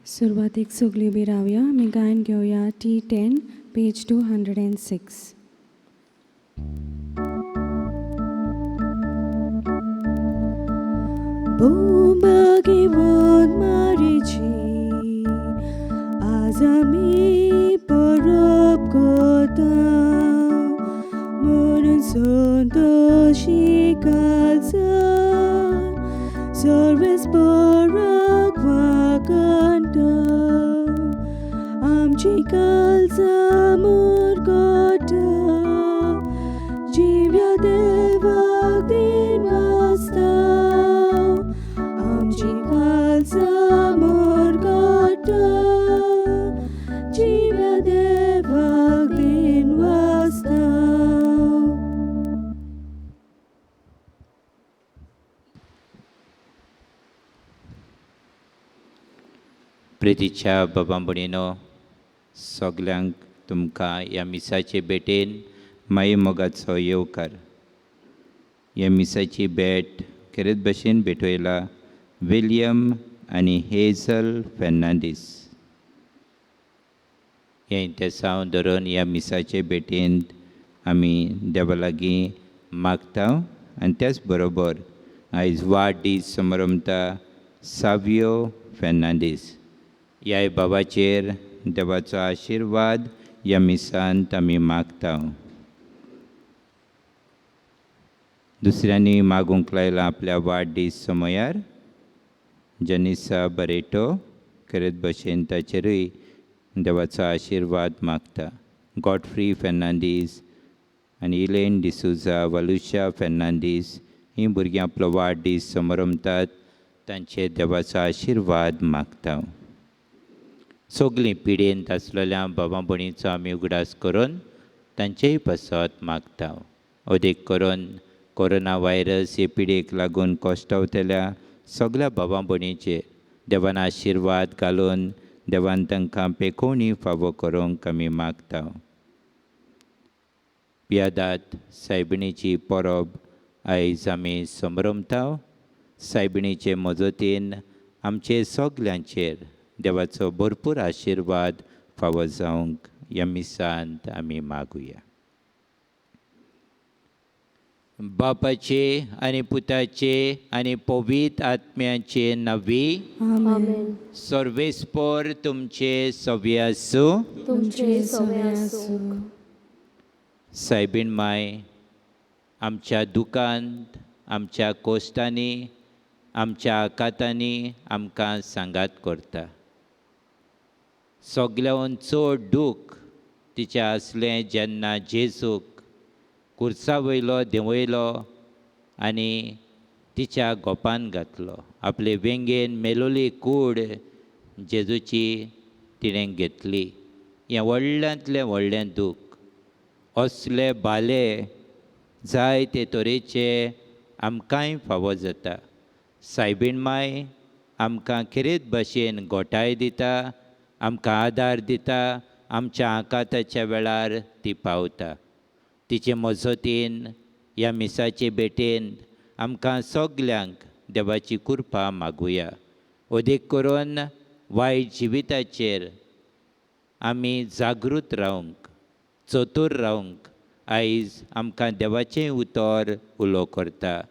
सुरुवातीक सगळी उबी रावया. आमी गायन घेवया T10 पेज 206. Bomba घेऊन मारीची आज आमी परब करता म्हणून संतोशी कालचा सर्वेस बरक वागंता आमची कालचा मुरगोटा जिव्या देवाक दिन वाचता आमची कालचा मुरगोटा जिव्या देवाक दिन वाचता. प्रितीच्या बाबा भणीनो, सगल्यांक तुमकां ह्या मिसाचे भेटेन माई मोगाचो येवकार. ह्या मिसाची भेट खरेच भशेन भेटयला विलियम आनी हेझल फेर्नांडीस. हे इंतेसांव धरून ह्या मिसाचे भेटेंत आमी देवा लागीं मागता आनी त्याच बरोबर आयज वाडदीस समारंभता सावियो फेर्नांडीस ह्या बाबाचेर देवाचो आशिर्वाद ह्या मिसांत आमी मागता. दुसऱ्यांनी मागूंक लायला आपल्या वाडदीस समयार जनिसा बरेटो खरेच भशेन ताचेरूय देवाचो आशिर्वाद मागता. गॉडफ्री फेर्नांडीस आनी इलेन डिसुजा वालुशा फेर्नांडीस हीं भुरगीं आपलो वाडदीस समरमतात तांचे देवाचो आशिर्वाद मागता. सगलीं पिडेंत आसलेल्या भावा भणीचो आमी उगडास करून तांचेय पासत मागता. अदेक करून कोरोना व्हायरस हे पिडेक लागून कश्टावतल्या सगल्या भावा भणीचेर देवान आशिर्वाद घालून देवान तांकां पेखोवणी फावो करूंक आमी मागता. पियादाद सायबिणीची परब आयज आमी समरमता. सायबिणीचे मजतीन आमचे सगल्यांचेर देवाचो भरपूर आशिर्वाद फावो जावंक ह्या मिसांत आमी मागुया. बापाचे आनी पुताचे आनी पवित्र आत्म्याचे नवी आमेन. सर्वेस्पर तुमचे सव्य आसूं. तुमचे सवे आसूं. सायबीण माय, आमच्या दुखांत आमच्या कोश्टांनी आमच्या आकातांनी आमकां सांगात करता. सगल्यान चड दूख तिचें आसलें जेन्ना जेजूक खुर्सा वयलो देंवयलो आनी तिच्या गोपान घातलो. आपले वेंगेन मेलोली कूड जेजूची तिणें घेतली. हें व्हडल्यांतलें व्हडलें दूख. असले बाले जायते तरेचे आमकांय फावो जाता. सायबीण माय आमकां खरेच भशेन घोटाय दिता, आमकां आदार दिता, आमच्या आकाताच्या वेळार ती पावता. तिचे मजतीन ह्या मिसाचे भेटेन आमकां सगल्यांक देवाची कृपा मागुया. अदेक करून वायट जिविताचेर आमी जागृत रावंक, चतूर रावंक आयज आमकां देवाचें उतर उलो करता.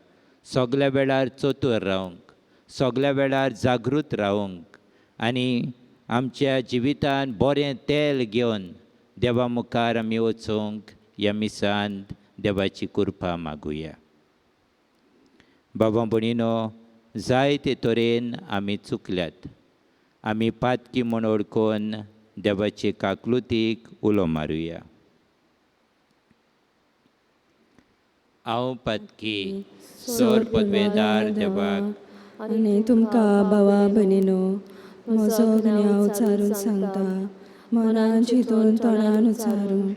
सगल्या वेळार चतूर रावंक, सगल्या वेळार जागृत रावंक आनी आमच्या जिवितान बरें तेल घेवन देवा मुखार आमी वचूंक ह्या मिसांत देवाची कृपा मागुया. बाबा भणीनो, जायते तरेन आमी चुकल्यात. आमी पातकी म्हूण ओळखून देवाचे काकलुतीक उलो मारुया. हांव पातकी सर पदवेदार देवाक आनी तुमकां भावा भयणीनो, म्हजो हांव उचारून सांगता. मनान चिंतून तोंडान उचारून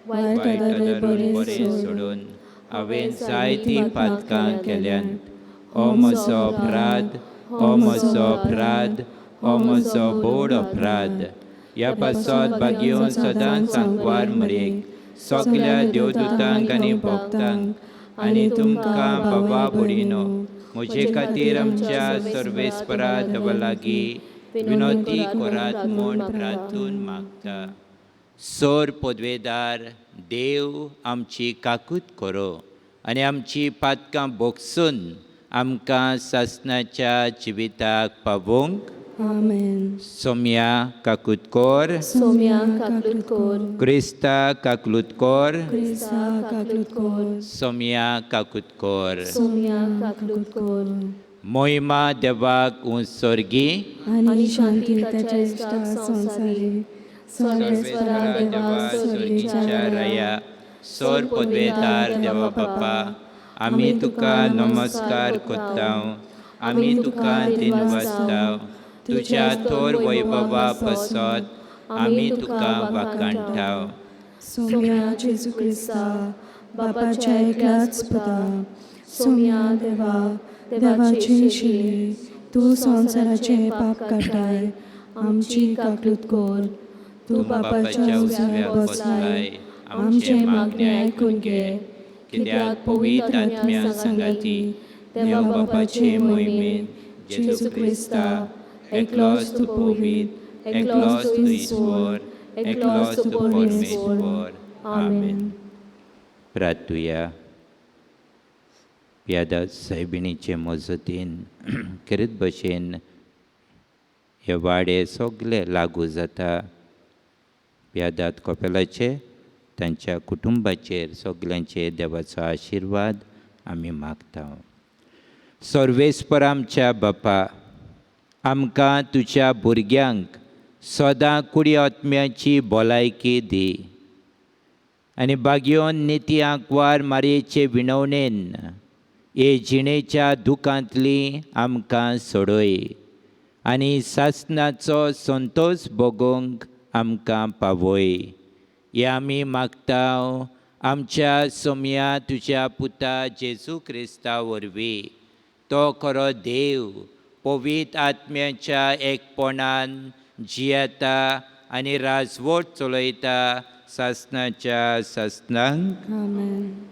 वायट आदारे बरें सोडून हांवें जायतीं पातकां केल्यांत. हो म्हजो अपराध, हो म्हजो अपराध, हो म्हजो बोड अपराध. ह्या पासत भागयेवन सदांच सांकवार मरेक सगल्या देवदूतांक आनी भक्तांक आनी तुमकां बाबा भयणीनो, म्हजे खातीर आमच्या सर्वेस्परा देवा लागीं विनोदी करात म्हूण प्रार्थून मागता. सोर पदवेदार, देव आमची काकूत करो आनी आमची पातकां भोगसून आमकां सासणाच्या जिविताक पावोवंक. आमेन. सोम्या काकूतकोर, सोम्या काकलुतकोर, क्रिस्ता काकूतकोर, क्रिस्ता काकलुतकोर, सोम्या काकूतकोर. सोम्या काकलुतकोर. मोहिमा देवाक उंचोर्गी, आनी शांती ताच्या इश्टा संवसारी. सर्वेस्वरा देवा सोर्गीच्या राया, सोर पदवेदार देवा बापा, आमी तुका नमस्कार करतांव, आमी तुका दिनवासतांव. तुज्या थोर वैभवा पासत आमी तुका वाखाणटाव. सोम्या जेजू क्रिस्ता, बापाच्या एकल्याच पुता, सोम्या देवा, देवाची शिली, तूं संवसाराचे पाप काडटाय, आमची काकलूत कोर. तूं बापाच्या उजव्या बसलाय, आमचे मागणे आयकून घे. कित्याक पवित्र आत्म्या सांगाती, देवा बापाचे मोहिमेन, जेजू क्रिस्ता, एकलोच तूं पवित्र, एकलोच तूं ईश्वर, एकलोच तूं परमेश्वर. आमेन. प्रार्थुया. प्यादा सायबिणीचे मजतीन करीत भशेन हे वाडे सगळे लागू जाता. प्यादात कपेलाचे तांच्या कुटुंबाचेर सगल्यांचे देवाचो आशिर्वाद आमी मागता. सर्वेस्पर आमच्या बापा, आमकां तुज्या भुरग्यांक सदां कुडी आत्म्याची भलायकी दी आनी बागयोन निती आंकवार मारयेचे विणवणेन हे जिणेच्या दुखांतली आमकां सोडय आनी सासणाचो संतोश भोगूंक आमकां पावय. हे आमी मागतांव आमच्या सोम्या तुज्या पुता जेजू क्रिस्ता वरवीं. तो खरो देव पवित्र आत्म्याच्या एकपणान जियेता आनी राजवट चलयता सासणाच्या सासणांक. आमेन.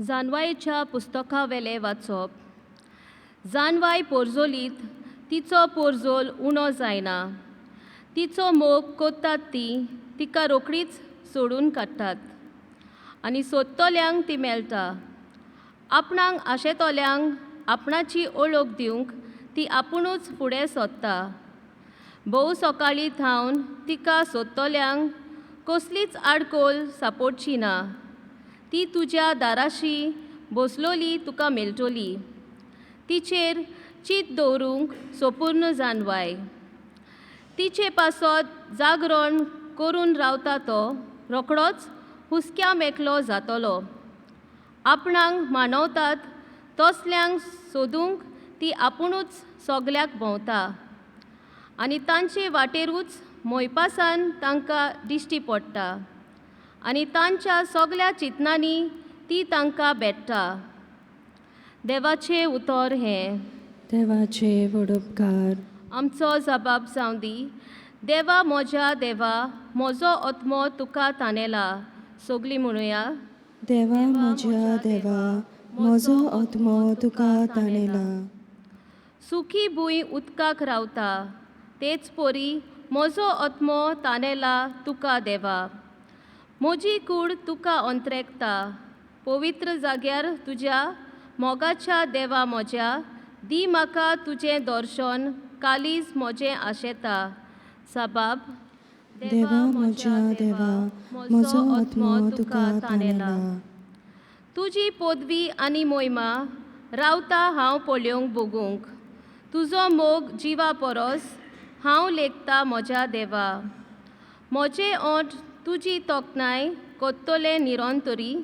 जानवायेच्या पुस्तका वेले वाचप. जानवाय पोरजोलीत तिचो पोरजोल उणो जायना. तिचो मोग कोत्तात ती तिका रोखडीच सोडून काडटात आनी सोदतल्यांक ती मेळटा. आपणांक आशेतोल्यांक आपणाची ओळख दिवंक ती आपुणूच फुडें सोदता. भोव सकाळीं थावन तिका सोदतल्यांक कसलीच आडकोल सांपडची ना. ती तुज्या दाराशी बसलोली तुका मेळटली. तिचेर चीत दवरूंक सोपूर्ण जानवाय. तिचे पासत जागरण करून रावता तो रोखडोच हुस्क्या मेकलो जातलो. आपणांक मानवतात तसल्यांक सोदूंक ती आपुणूच सगल्याक भोंवता आनी तांचे वाटेरूच मोयपासान तांकां दिश्टी पडटा आनी तांच्या सगल्या चिंतनांनी ती तांकां भेटता. देवाचें उतर हें. देवाचे वडोपकार. आमचो जबाब जावं दी. देवा म्हज्या देवा, म्हजो आत्मो तुका ताणेला. सगलीं म्हणुया. देवा म्हज्या देवा, म्हजो आत्मो तुका ताणेला. सुखी भूंय उदकाक रावता, तेच परी म्हजो आत्मो ताणेला तुका देवा. म्हजी कूड तुका अंतरेकता. पवित्र जाग्यार तुज्या मोगाच्या देवा म्हज्या, दी म्हाका तुजें दर्शन, कालीज म्हजें आशेता. साबाब. देवा म्हज्या देवा, म्हजो आत्मो तुका ताणेला. तुजी पदवी आनी मोहिमा रावता हांव पळयोवंक बगूंक. तुजो मोग जिवा परस हांव लेखता म्हज्या देवा. म्हजें ओंठ तुजी तोखणाय कोत्तोलें निरोंतरी.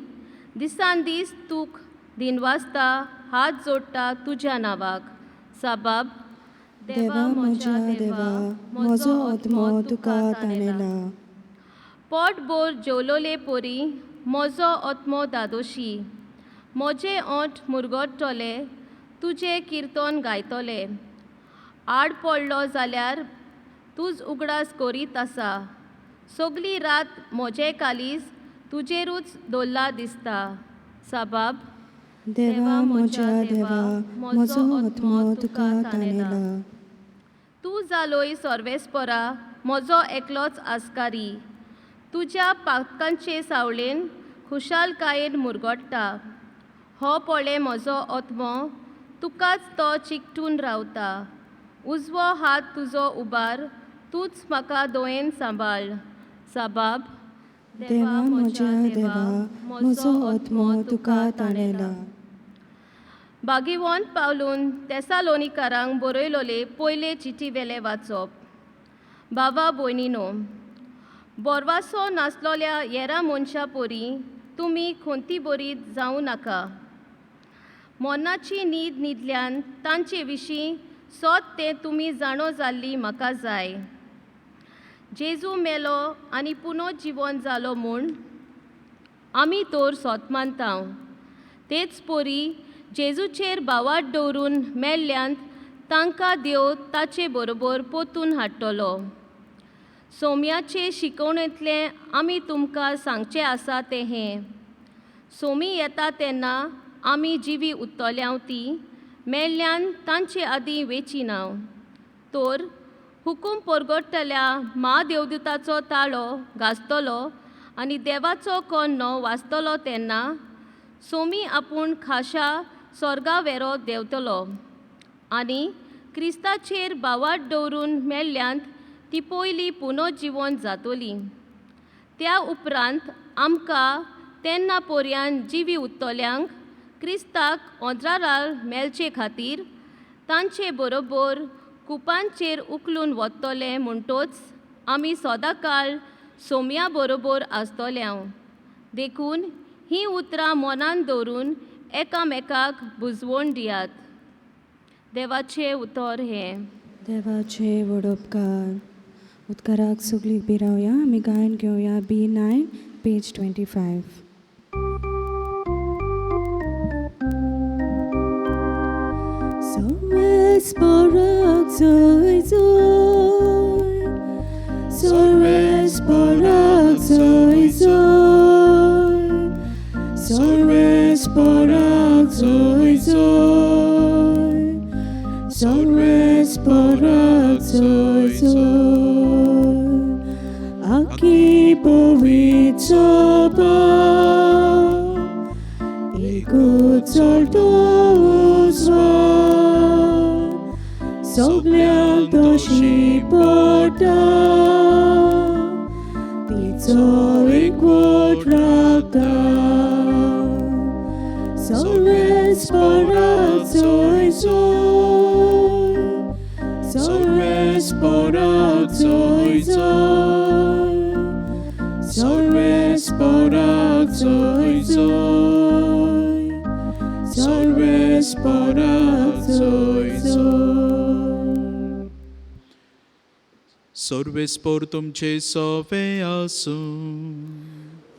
दिसान दीस तूक दिनवासता हात जोडटा तुज्या नांवाक. साबाब. देवा म्हज्या देवा, म्हजो आत्मो तुका ताणेला. पोट बोर जेवलोले परी म्हजो आत्मो दादोशी. म्हजे ओंठ मुरगोडटले, तुजें किर्तन गायतले. आड पडलो जाल्यार तूज उगडास करीत आसा. सगली रात म्हजें कालीज तुजेरूच दवरला दिसता. साबाब, देवा म्हज्या देवा, म्हजो आत्मो तुका ताणेला. तूं जालोय सर्वेस्परा, म्हजो एकलोच आस्कारी. तुज्या पातकांचे सावळेन खुशालकायेन मुरगोडटा. हो पळे म्हजो आत्मो तुकाच तो चिकटून रावता. उजवो हात तुजो उबार, तूंच म्हाका दोयेन सांबाळ. साबाब, देवा म्हज्या देवा, म्हजो आत्मो तुका ताणेला. बागीवंत पावलून तेसालोनिकारांक बरयलोले पयले चिटी वेले वाचप. बाबा भयणीनो, बोरवासो नासलोल्या हेरा मनशां परी तुमी खंती बरी जावं नाका. मोन्नाची न्हीद न्हिदल्यान तांचे विशीं सोत तें तुमी जाणो जाल्ली म्हाका जाय. जेजू मेलो आनी पुनर्जीवन जालो म्हूण आमी तर सोत मानतांव. तेच परी जेजूचेर बावाट दवरून मेल्ल्यांत तांकां देव ताचे बरोबर पोतून हाडटलो. सोम्याचे शिकवणेंतलें आमी तुमकां सांगचें आसा तें हें. सोमी येता तेन्ना आमी जिवी उत्तोल्यांव ती मेल्ल्यान तांचे आदीं वेचिनाव. तर हुकूम परगडटल्या महादेवदूताचो ताळो घासतलो आनी देवाचो कण्णो वाजतलो तेन्ना सोमी आपूण खाशा स्वर्गावेरो देंवतलो आनी क्रिस्ताचेर बावाट दवरून मेल्ल्यांत ती पयली पुनर्जीवन जातली. त्या उपरांत आमकां तेन्ना पर्यान जिवी उत्तोल्यांक क्रिस्ताक अंतराळार मेलचे खातीर तांचे बरोबर कुपांचेर उखलून वतले म्हणटोच आमी सदांकाळ सोम्या बरोबर आसतल्यांव. देखून हीं उतरां मनान दवरून एकामेकाक बुजवण दियात. देवाचें उतर हें. देवाचे वडोपकार. उद्गाराक सगळी उबी रावया. आमी गायन घेवया B9 page 25. Sorvesporak zoy zoy, Sorvesporak zoy zoy, Sorvesporak zoy zoy, Sorvesporak zoy zoy. Aki powitzoba, Ikut solto uzwa, Soglia doshi porta, Tico ikut rakta, Sorvesporak zoy zoy, Sorvesporak zoy zoy, Sorvesporak zoy zoy, Sorvesporak zoy zoy. सर्वेस्पोर तुमचे सोवे आसूं.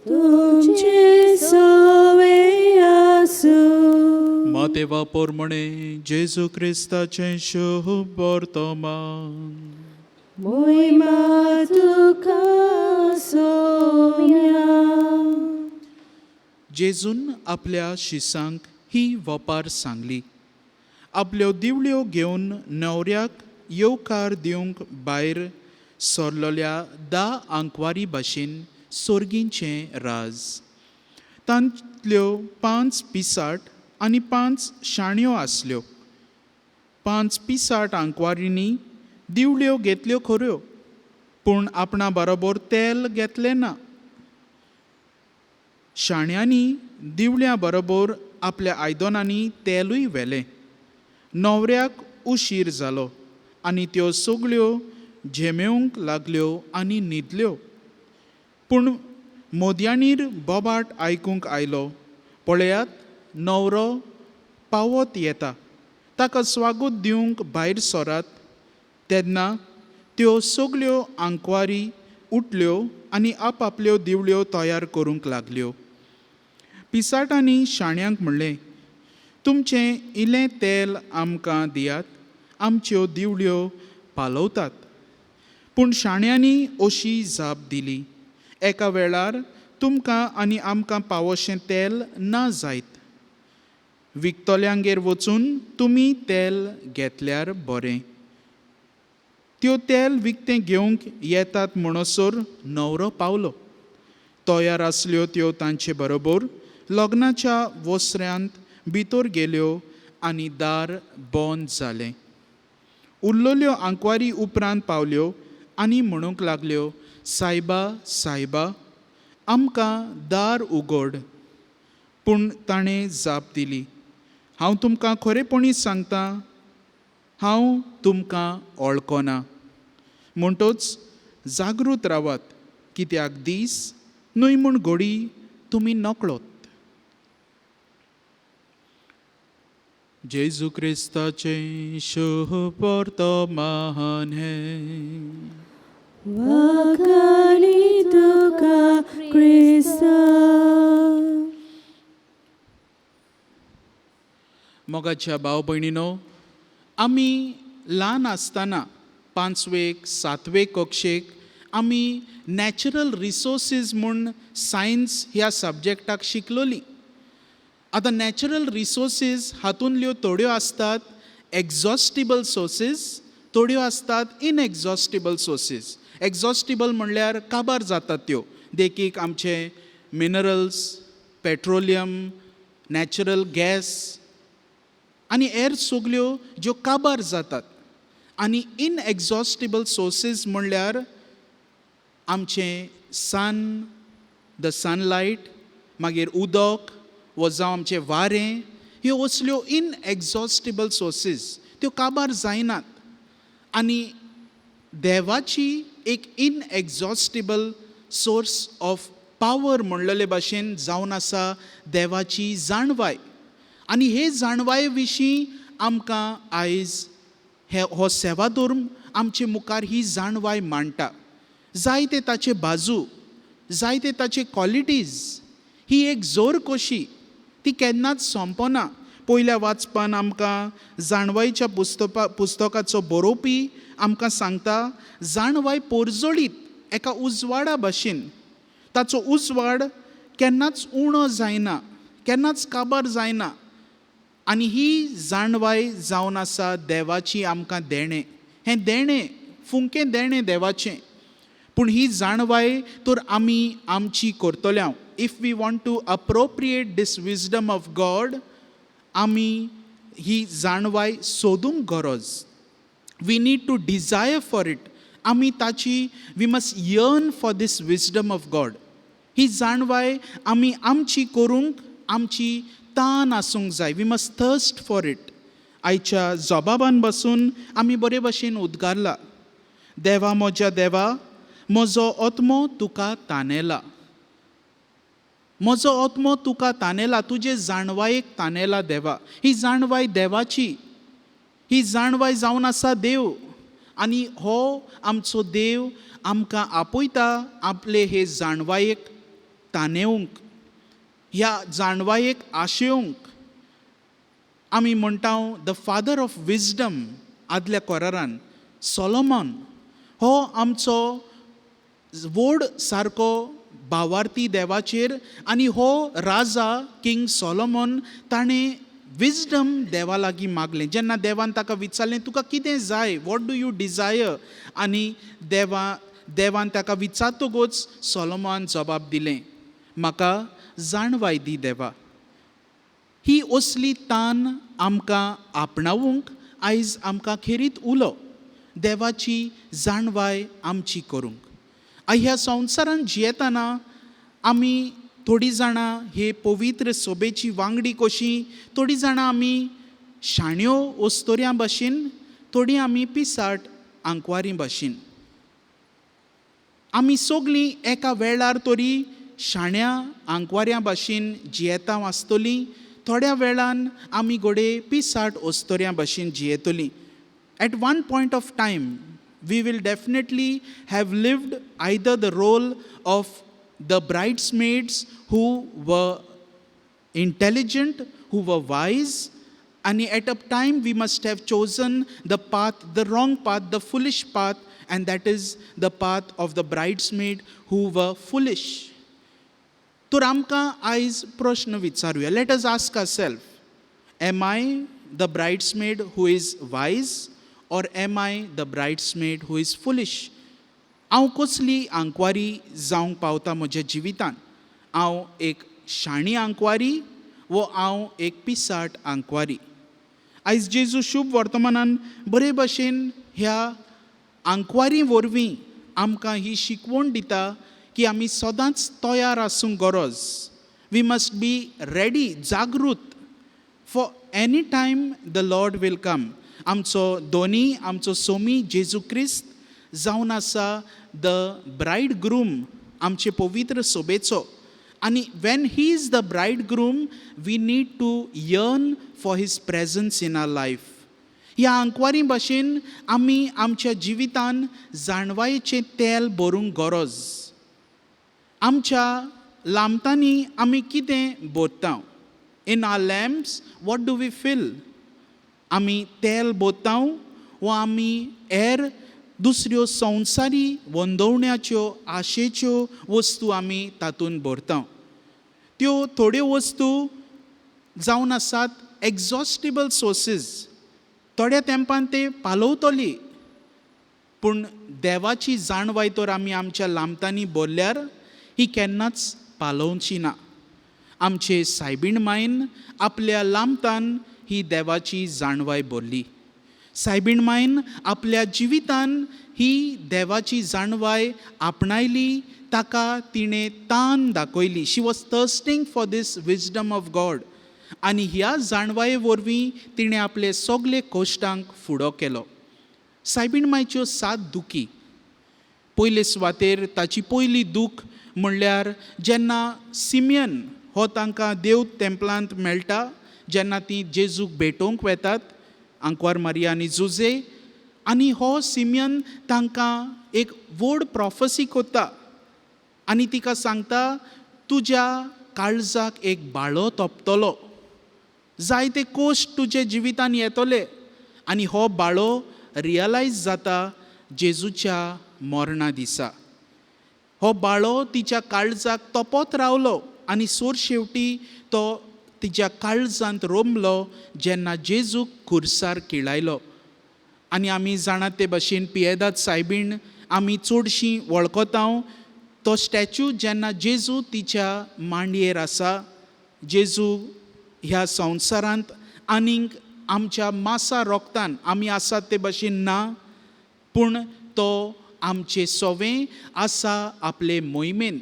तुमचे सोवे आसूं. मातेवा पोरमणे जेजू क्रिस्ताचे शुभ वर्तमान. मोहिमा तुका सोम्या. जेजून आपल्या शिसांक ही वपार सांगली. आपल्यो दिवळ्यो घेवन न्हवऱ्याक येवकार दिवंक भायर सरलोल्या 10 आंकवारी भाशेन सोर्गींचें राज. तांतल्यो 5 पिसाट आनी 5 शाण्यो आसल्यो. 5 पिसाट आंकवारींनी दिवळ्यो घेतल्यो खऱ्यो, पूण आपणा बरोबर तेल घेतलें ना. शाण्यांनी दिवळ्यां बरोबर आपल्या आयदनांनी तेलूय व्हेलें. न्हवऱ्याक उशीर जालो आनी त्यो सगळ्यो झेमेवंक लागल्यो आनी न्हिदल्यो. पूण मोदयांनीर बोबाट आयकूंक आयलो, पळयात न्हवरो पावत येता, ताका स्वागत दिवंक भायर सरात. तेन्ना त्यो सगळ्यो आंकवारी उठल्यो आनी आपआपल्यो दिवळ्यो तयार करूंक लागल्यो. पिसाटांनी शाण्यांक म्हणलें, तुमचें इल्लें तेल आमकां दियात, आमच्यो दिवळ्यो पालवतात. पूण शाण्यांनी अशी जाप दिली, एका वेळार तुमकां आनी आमकां पावोशें तेल ना जायत. विकतोल्यांगेर वचून तुमी तेल घेतल्यार बरें. त्यो तेल विकतें घेवंक येतात म्हणसर न्हवरो पावलो. तयार आसल्यो त्यो तांचे बरोबर लग्नाच्या वस्र्यांत भितर गेल्यो आनी दार बंद जालें. उरलोल्यो आंकवारी उपरांत पावल्यो आनी म्हणूंक लागल्यो, सायबा, सायबा, आमकां दार उगड. पूण ताणें जाप दिली, हांव तुमकां खरेपणी सांगतां, हांव तुमकां वळखना. म्हणटच जागृत रावात, कित्याक दीस न्हय म्हूण घडी तुमी नकळोत. जेजू क्रिस्ताचें शुभ वर्तमान हें. वाखाणी तुका क्रिस्ता. मोगाच्या भाव भयणीनो, आमी ल्हान आसतना 5वेक 7वेक कक्षेक आमी नॅचरल रिसोर्सीस म्हूण सायन्स ह्या सब्जेक्टाक शिकलोली. आतां नॅचरल रिसोर्सीस हातूंतल्यो थोड्यो आसतात एक्झॉस्टिबल सोर्सीस, थोड्यो आसतात इनएक्झॉस्टिबल सोर्सीस. एक्झॉस्टिबल म्हणल्यार काबार जातात त्यो, देखीक आमचे मिनरल्स, पेट्रोलियम, नॅचरल गॅस आनी हेर सगल्यो ज्यो काबार जातात. आनी इनएक्झॉस्टिबल सोर्सीस म्हणल्यार आमचें सन, द सनलायट, मागीर उदक, वो जावं आमचें वारें, ह्यो असल्यो इनएक्झॉस्टिबल सोर्सीस, त्यो काबार जायनात. आनी देवाची एक इनएक्झॉस्टिबल सोर्स ऑफ पावर म्हणलेले भाशेन जावन आसा देवाची जाणवाय. आनी हे जाणवाये विशीं आमकां आयज हो सेवाधर्म आमचे मुखार ही जाणवाय मांडटा. जायते ताचे बाजू, जायते ताचे क्वॉलिटीज, ही एक जोर कशी, ती केन्नाच सोंपना. पयल्या वाचपान आमकां जाणवायेच्या पुस्तकाचो बरोवपी आमकां सांगता, जाणवाय पोरजोळीत एका उजवाडा भाशेन, ताचो उजवाड केन्नाच उणो जायना, केन्नाच काबार जायना. आनी ही जाणवाय जावन आसा देवाची आमकां देणें. हें देणें, फुंकें देणें देवाचें. पूण ही जाणवाय तर आमी आमची करतल्या. If we want to appropriate this wisdom of God, आमी ही जाणवाय सोदूंक गरज. We need to desire for it. आमी ताची, we must yearn for this wisdom of God. ही जाणवाय आमी आमची करूंक आमची तान आसूंक जाय. We must thirst for it. आयच्या जबाबान बसून आमी बरे भाशेन उद्गारला, देवा म्हज्या देवा, म्हजो आत्मो तुका तानेला. म्हजो आत्मो तुका तानेला, तुजे जाणवायेक तानेला देवा. ही जाणवाय देवाची, ही जाणवाय जावन आसा देव. आनी हो आमचो देव आमकां आपयता आपले हे जाणवायेक तानेवंक, ह्या जाणवायेक आशेवंक. आमी म्हणटा द फादर ऑफ विजडम आदल्या कोरारान सोलोमॉन, हो आमचो व्हड सारको भावार्थी देवाचेर. आनी हो राजा किंग सोलोमॉन, ताणें विजडम देवा लागीं मागलें. जेन्ना देवान ताका विचारलें, तुका कितें जाय, वॉट डू यू डिझायर, आनी देवान ताका विचारतकूच सोलोमॉन जबाब दिलें, म्हाका जाणवाय दी देवा. ही असली तान आमकां आपणावंक आयज आमकां खेरीत उलो, देवाची जाणवाय आमची करूंक. ह्या संवसारान जियेतना आमी थोडीं जाणां हे पवित्र सोबेची वांगडी कशीं, थोडीं जाणां आमी शाण्यो ओस्तोऱ्यां भाशेन, थोडीं आमी पिसाट आंकवारी भाशेन. आमी सगलीं एका वेळार तरी शाण्या आंकवाऱ्यां भाशेन जियेता आसतलीं, थोड्या वेळान आमी घोडे पिसाट ओस्तोऱ्यां भाशेन जियेतलीं. At one point of time, we will definitely have lived either the role of the bridesmaids who were intelligent, who were wise, आणि at a time we must have chosen the path, the wrong path, the foolish path, and that is the path of the bridesmaid who were foolish. तर आमकां आयज प्रश्न विचारूया. Let us ask ourselves, am I the bridesmaid who is wise, or am I the bridesmaid who is foolish? हांव कसली आंकवारी जावंक पावता म्हज्या जिवितान? हांव एक शाणी आंकवारी वो हांव एक पिसाट आंकवारी? आयज जेजू शुभ वर्तमानान बरे भशेन ह्या आंकवारी वरवीं आमकां ही शिकवण दिता की आमी सदांच तयार आसूंक गरज. वी मस्ट बी रेडी, जागृत for any time the Lord will come. आमचो दोनी, आमचो सोमी जेजू क्रिस्त जावन आसा द ब्रायड ग्रूम, आमचे पवित्र सोबेचो. आणि when he is the bridegroom, we need to yearn for his presence in our life. ह्या आंकवारी भाशेन आमी आमच्या जिवितान जाणवायेचें तेल भरूंक गरज. आमच्या लामतांनी आमी कितें भरता? In our lamps what do we feel? आमी तेल भरता वो आमी हेर दुसऱ्यो संवसारी वंदवण्याच्यो आशेच्यो वस्तू आमी तातूंत भरता. त्यो थोड्यो वस्तू जावन आसात एक्झॉस्टिबल सोर्सीस. थोड्या तेंपान ते पालवतली, पूण देवाची जाणवाय तर आमी आमच्या लामतांनी भरल्यार ही केन्नाच पालवची ना. आमचे सायबीण मायन आपल्या लामतान ही देवाची जाणवाय भरली. सायबीण मायन आपल्या जिवितान ही देवाची जाणवाय आपणायली. ताका तिणें तान दाखयली. She was thirsting for this wisdom of God. आनी ह्या जाणवाये वरवीं तिणें आपले सगळे कोश्टांक फुडो केलो. सायबीण मायच्यो 7 दुखी. पयले सुवातेर ताची पयली दूख म्हणल्यार जेन्ना सिमियन हो तांकां देव टेंपलांत मेळटा, जेन्ना ती जेजूक भेटोवंक वेतात, आंकवार मारिया आनी जुजे, आनी हो सिमियन तांकां एक व्हड प्रॉफसी कोत्ता आनी तिका सांगता, तुज्या काळजाक एक बाळो तोपतलो, जायते कोश्ट तुजे जिवितान येतले. आनी हो बाळो रियलायज जाता जेजूच्या मरणा दिसा. हो बाळो तिच्या काळजाक तोपत रावलो आनी सोर शेवटी तो तिच्या काळजांत रोमलो जेन्ना जेजूक खुर्सार किळायलो. आनी आमी जाणात ते भाशेन पियेदाद सायबीण आमी चडशीं वळखता. तो स्टॅच्यू जेन्ना जेजू तिच्या मांडयेर आसा, जेजू ह्या संवसारांत आनीक आमच्या मासा रोगतान आमी आसात ते भाशेन ना, पूण तो आमचे सोवें आसा आपले मोहिमेंत.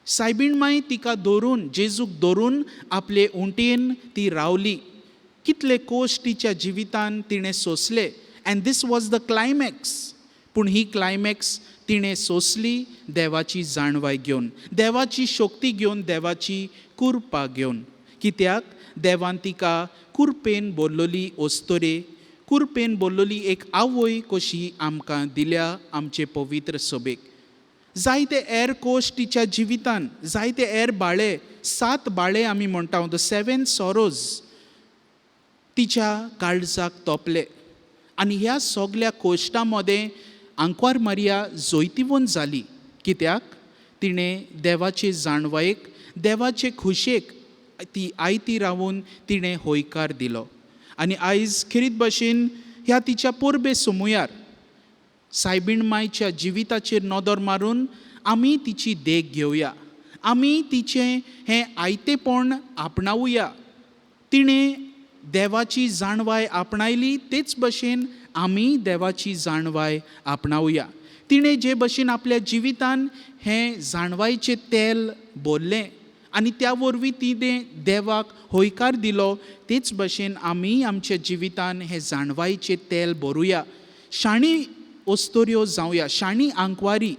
सायबीण माय तिका धरून, जेजूक धरून आपले उंटेन ती रावली. कितले कोश्ट तिच्या जिवितान तिणें सोंसले. And this was the climax. पूण ही क्लायमॅक्स तिणें सोंसली देवाची जाणवाय घेवन, देवाची शक्ती घेवन, देवाची कुरपा घेवन. कित्याक देवान तिका कुरपेन भरलोली ओस्तोरे, कुरपेन भरलोली एक आवय कशी आमकां दिल्या आमचे पवित्र सोबेक. जायते हेर कोश्ट तिच्या जिवितान, जायते हेर बाळे, 7 बाळे आमी म्हणटा, द 7 सॉरोज तिच्या काळजाक तोपले. आनी ह्या सगल्या कोश्टां मदें आंकवार मारिया जोयतिवंत जाली. कित्याक तिणें देवाचे जाणवायेक, देवाचे खुशेक ती आयती रावून तिणें होयकार दिलो. आनी आयज खरीत भाशेन ह्या तिच्या पोरबे समुयार सायबीण मायच्या जिविताचेर नदर मारून आमी तिची देख घेवया. आमी तिचें हें आयतेपण आपणावया. तिणें देवाची जाणवाय आपणायली, तेच भशेन आमी देवाची जाणवाय आपणावया. तिणें जे भशेन आपल्या जिवितान हें जाणवायेचें तेल भरलें आनी त्या वरवीं तिणें देवाक होयकार दिलो, तेच भशेन आमी आमच्या जिवितान हें जाणवायेचें तेल भरुया. शाणी ओस्तोऱ्यो जावया, शाणी आंकवारी,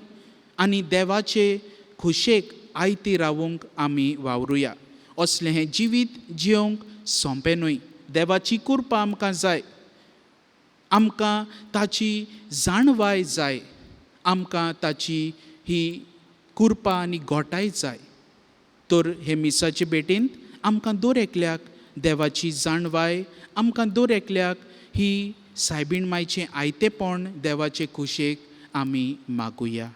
आनी देवाचे खुशेक आयती रावूंक आमी वावरुया. असलें हें जिवीत जियोंक सोंपें न्हय. देवाची कृपा आमकां जाय, आमकां ताची जाणवाय जाय, आमकां ताची ही कृपा आनी घोटाय जाय. तर हे मिसाचे भेटेंत आमकां दर एकल्याक देवाची जाणवाय आमकां दर एकल्याक ही सायबीण मायचें आयतेपण देवाचे कुशेक आमी मागुया.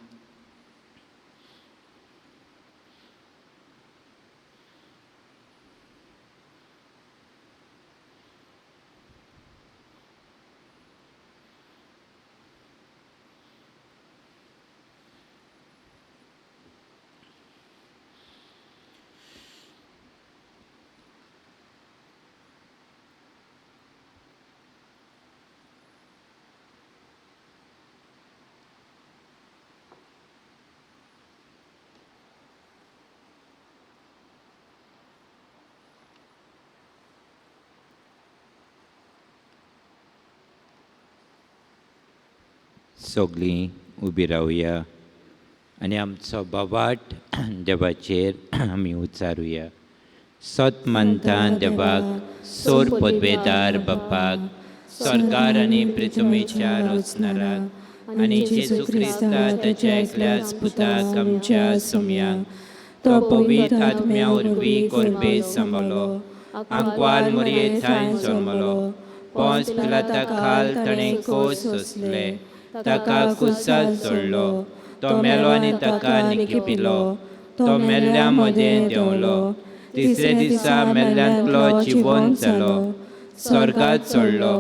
सगळीं उबी रावया आनी आमचो बोवाट देवाचेर आमी उचारुया. सत मानता देवाक, सोर पदवेदार बापाक, स्वर्गार आनी पृथ्वीच्या रचणाराक आनी जेजू क्रिस्ता ताच्या एकल्याच पुताक आमच्या सुमयांक तो पवित्र आत्म्या वरवीं गोरबेत सांबाळलो, आंकवाल मोरये थंय जल्मलो, पोंस पिलाता खाल ताणें कोस सोंसले, ताका कुसात जोडलो, तो मेलो आनी ताका निखिपिलो, तो मेल्ल्या मदें देंवलो, तिसरे दिसा मेल्ल्यांतलो जिवंत जालो, स्वर्गात चडलो,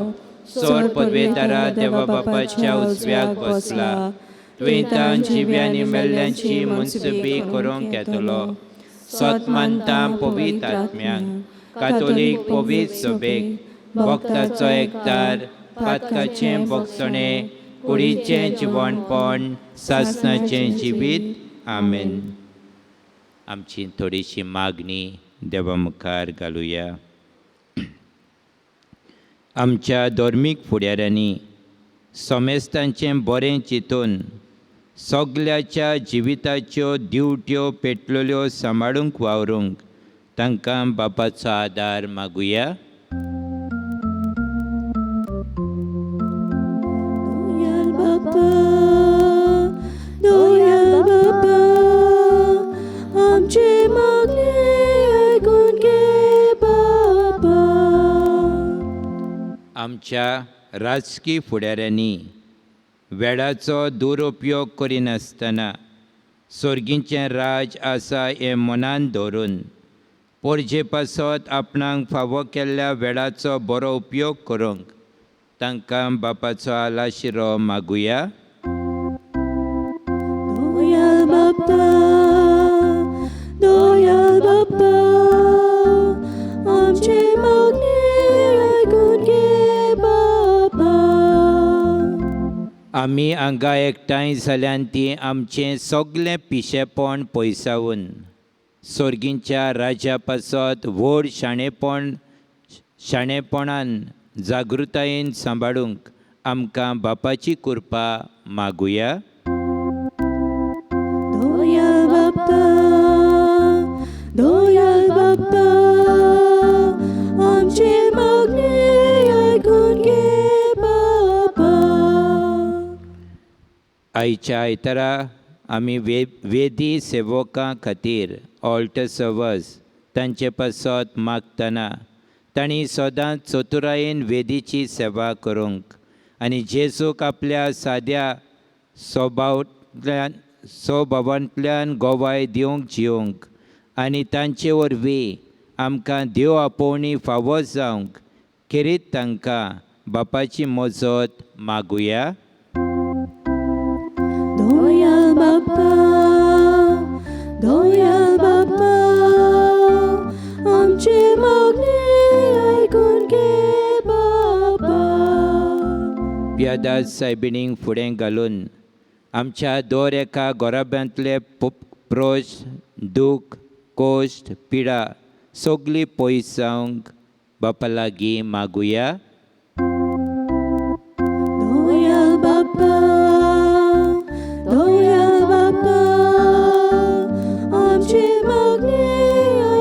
सोर पदवेदारा देवा बापाच्या उजव्याक बसला, तुवें जिव्यांनी मेल्ल्यांची मनसुबी करूंक येतलो. सत मानता पवित्र आत्म्यांक, कातोलीक पवित्र सभेक, भक्ताचो एकठार, पातकाचें भोगसणें, कुडीचें जिवणपण, सासणाचें जिवीत. आमेन. आमची थोडीशी मागणी देवा मुखार घालुया. आमच्या धर्मीक फुडाऱ्यांनी सोमेस्तांचें बरें चिंतून सगल्याच्या जिविताच्यो ड्युट्यो पेटलेल्यो सांबाळूंक वावरूंक तांकां बापाचो आदार मागुया. दोयाल बापा, आमचे मागणे ऐकून घे बापा. आमच्या राजकी फुडाऱ्यांनी वेळाचो दुरुपयोग करिनासतना सर्गीचें राज आसा हें मनान दवरून परजे पासत आपणाक फावो केल्ल्या वेळाचो बरो उपयोग करूंक तांकां बापाचो आलाशिरो मागुया. दोयाल बापा, दोयाल बापा, आमचे मागणे ऐकून घे बापा. आमी हांगा एकठांय जाल्यान ती आमचें सगलें पिशेपण पयसावून सर्गीच्या राजा पासत व्हड शाणेपणान जागृतायेन सांबाळूंक आमकां बापाची कृपा मागुया. दोयाल बापा, दोयाल बापा, आमचे मागणे ऐकून घे बापा. आयच्या आयतारा आमी वेदी सेवकां खातीर ऑल्टर सर्वर्स तांचे पासत मागतना तांणी सदांच चतुरायेन वेदीची सेवा करूंक आनी जेजूक आपल्या साद्या स्वभावांतल्यान गोवाय दिवंक जिवंक आनी तांचे वरवीं आमकां देव आपोवणी फावो जावंक खेरीत तांकां बापाची मजत मागुया. दोयाल बापा, दोयाल बापा, आमचे मागणे ऐकून घे बापा. पियादाद सायबिणींक फुडें घालून आमच्या दर एका गोराब्यांतले प्रोश, दूख, कोश्ट, पिडा सगळी पयस जावंक बापा लागीं मागुया. दोयाल बापा, दोयाल बापा, आमचे मागणे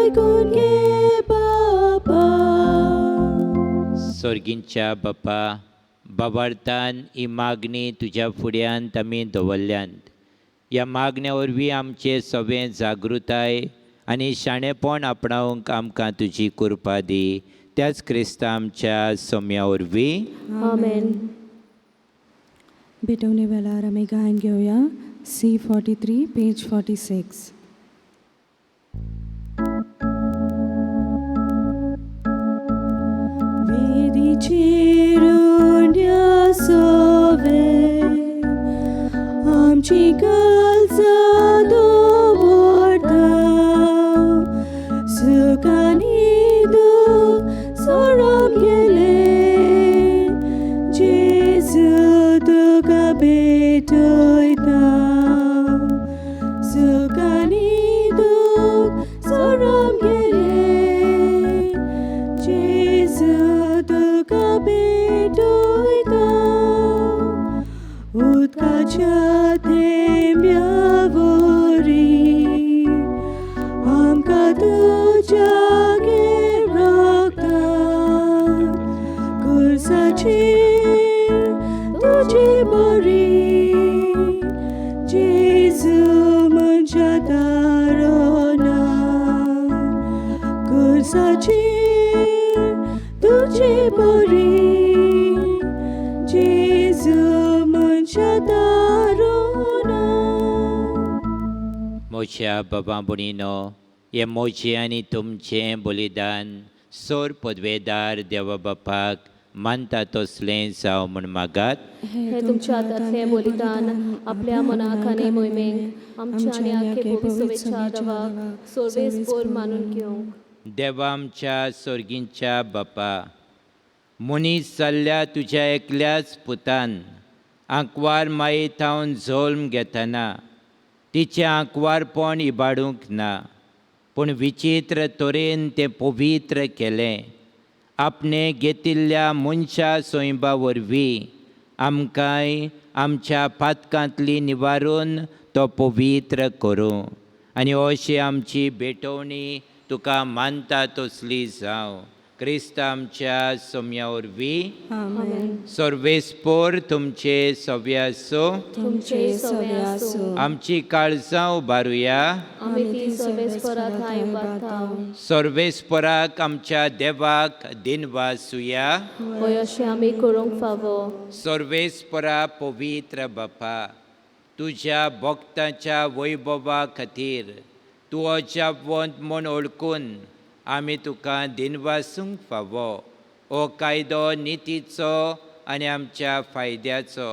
ऐकून घे बापा. सर्गींच्या बापा, बाबार्थान ही मागणी तुज्या फुड्यांत आमी दवरल्यांत. ह्या मागण्या वरवीं आमचे सगळे जागृताय आनी शाणेपण आपणावंक आमकां तुजी कृपा दी. त्याच क्रिस्ता आमच्या सोम्या वरवीं. आमेन. भेटवणे वेळार आमी गायन घेवया C43 पेज 46. वेदीचेर उंड्या सोवे आमची काळजा दवरता सुखानी सोडून गेले जेजू तुका भेटयता सुखानी सोडून गेले जेजू तुका भेटयता उदकाच्या थेंब्या वरी आमकां तुज्या राखता कुर्साचेर तुजी बरी जेजू म्हज्या दारोना कुर्साचेर तुजी बरी जेजू म्हज्या दारोना. मोच्या बाबा भुणीनो, हे मोचे आनी तुमचें बलिदान सोर पदवेदार देवा बापाक मानता तसलें जावं म्हूण मागात. हे तुमच्या हातांतलें बलिदान आपल्या मनाक आनी मोहिमेक आमच्या आनी आख्खे पवित्र देवाक सोर्वेस पोर मानून घेवंक. देवा आमच्या सोर्गींच्या बापा, मनीस जाल्ल्या तुज्या एकल्याच पुतान आंकवार मायेत हांव जल्म घेतना तिचें आंकवारपण इबाडूंक ना, पूण विचित्र तरेन तें पवित्र केलें. आपणे घेतिल्ल्या मनशा सोयंबा वरवीं आमकांय आमच्या पातकांतली निवारून तो पवित्र करूं आनी अशी आमची भेटवणी तुका मानता तसली जावं. क्रिस्ता आमच्या सोम्या वरवीं. आमेन. सर्वेस्पोर तुमचे सव्य आसूं. तुमचे सवे आसूं. आमची काळजां उबारुया. आमी ती सर्वेस्पराक हाय उबारताव. सर्वेस्पराक आमच्या देवाक दिनवासुया. पळय अशें आमी करूंक फावो. सर्वेस्परा पवित्र बापा, तुज्या भक्तांच्या वैभवा खातीर तूं अजापवंत म्हूण ओळखून आमी तुका दिनवासूंक फावो. हो कायदो नितीचो आनी आमच्या फायद्याचो.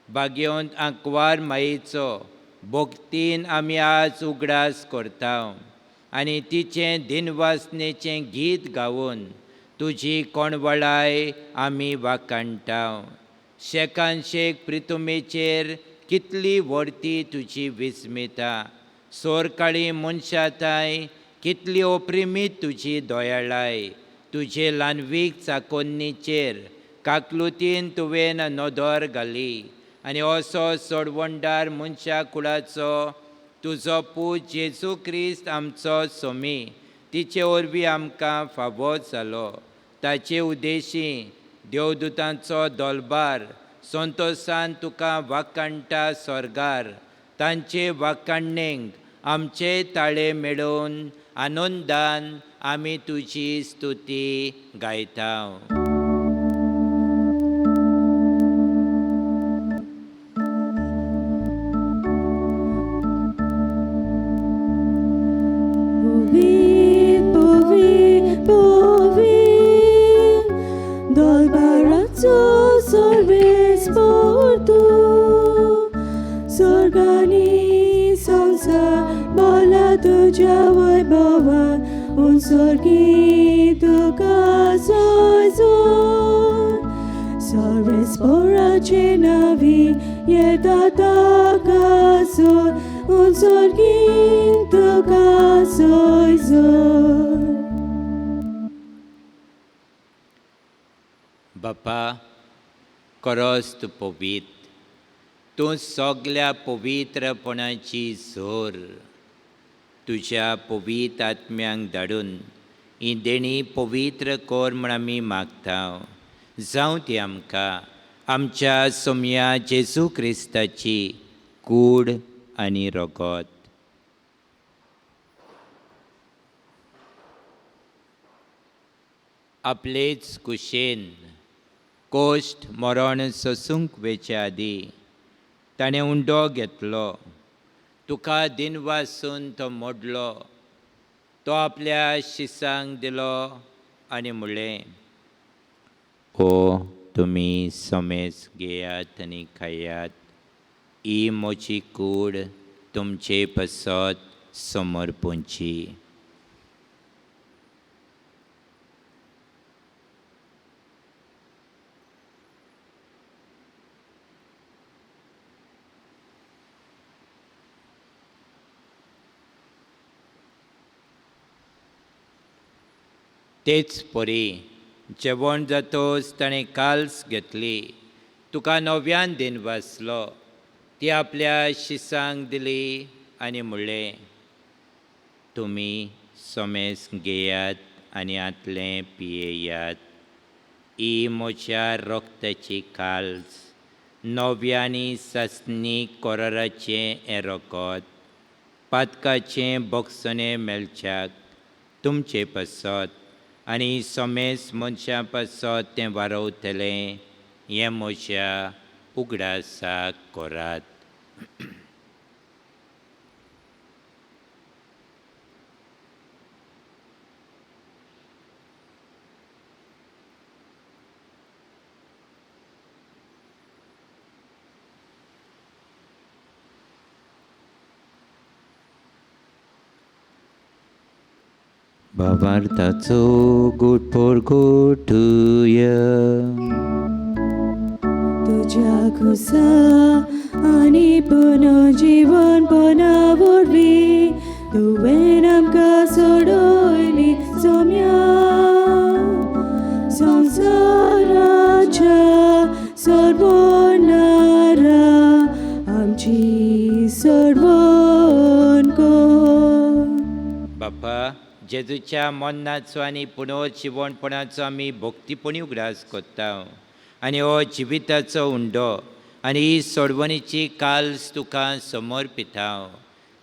भाग्यवंत आंकवार मायेचो भक्तीन आमी आज उगडास करता आनी तिचें दिनवासनेचें गीत गावून तुजी कोणवळाय आमी वाखाणटा. शेकान शेक प्रितुमेचेर कितली व्हरती तुजी विस्मिता. सोरकाळी मनशाताय कितली ओप्रिमीत तुजी दोयाळाय. तुजे ल्हानवीक चाकोन्नीचेर काकलुतीन तुवें नदर घाली आनी असो सोडवणदार मनशा कुळाचो तुजो पूत जेजू क्रिस्त आमचो सोमी तिचे वरवीं आमकां फावो जालो. ताचे उद्देशी देवदूतांचो दोलबार संतोशान तुका वाखाणटा स्वर्गार. तांचे वाखाणणेक आमचे ताळे मेळोवन आनंदान आमी तुजी स्तुती गायता. दोलबाराचो सर्वेस्पोर तूं स्वर्गानी संसार बोला तुज्या वैभवान उंचोरगी तुका सोयजो. सर्वेस्पोराचे नावी येता ताका सोय उंचोरगी तुका सोयजो. बापा, खरोच तूं पवित्र. तूं सगल्या पवित्रपणाची झोर तुज्या पवित्र आत्म्यांक धाडून ही देणी पवित्र कर म्हूण आमी मागता. जावं ती आमकां आमच्या सोम्या जेजू क्रिस्ताची कूड आनी रगत. आपलेच कुशेन कोश्ट मरण सोसूंक वेचे आदी ताणें उंडो घेतलो. तुका दिनवासून तो मोडलो. तो आपल्या शिसांक दिलो आनी म्हणलें, ओ तुमी सोमेस घेयात आनी खायात. ही म्हजी कूड तुमचे पासत समोर पोंची. तेच परी जेवण जातोच ताणें काल्स घेतली. तुका नव्यान दिनवासलो. ती आपल्या शिसांक दिली आनी म्हणलें, तुमी सोमेस घेयात आनी आतलें पियेयात. ही म्हज्या रोगताची काल्स, नव्यानी सासणी कोराराचें हें रोगत, पातकाचें बोगसणें मेलच्याक तुमचे पासत आनी सोमेस मनशां पासत तें वारवतलें. हें म्हज्या उगडासाक कोरात. भावार्थाचो गुटपोर गोठुया. तुझ्या खुसा आनी पुनर्जीवन पुनर्वरवी तुवें आमकां सोडयली सोम्या. संवसाराच्या सर्वनारा आमची सोडवण कर. बापा, जेजूच्या मरणाचो आनी पुनर्जीवणपणाचो आमी भोक्तीपणी उगडास कोत्ता आनी हो जिविताचो उंडो आनी ही सोडवणीची काल्स तुका समर्पिता.